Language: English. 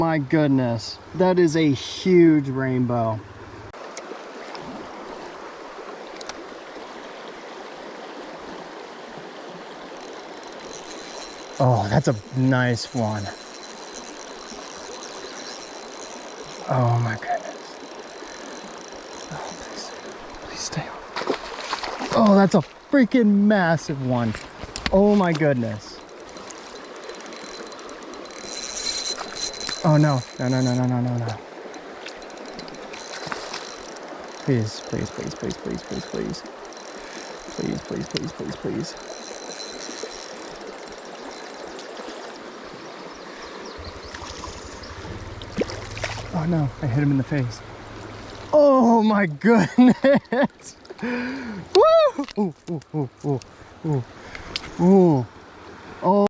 My goodness, that is a huge rainbow. Oh, that's a nice one. Oh my goodness. Oh, please stay on. Oh, that's a freaking massive one. Oh my goodness. Oh no, no, no, no, no, no, no, no. Please, please, please, please, please, please, please. Please, please, please, please, please. Oh no, I hit him in the face. Oh my goodness. Woo! Ooh, ooh, ooh, ooh, ooh, ooh. Oh.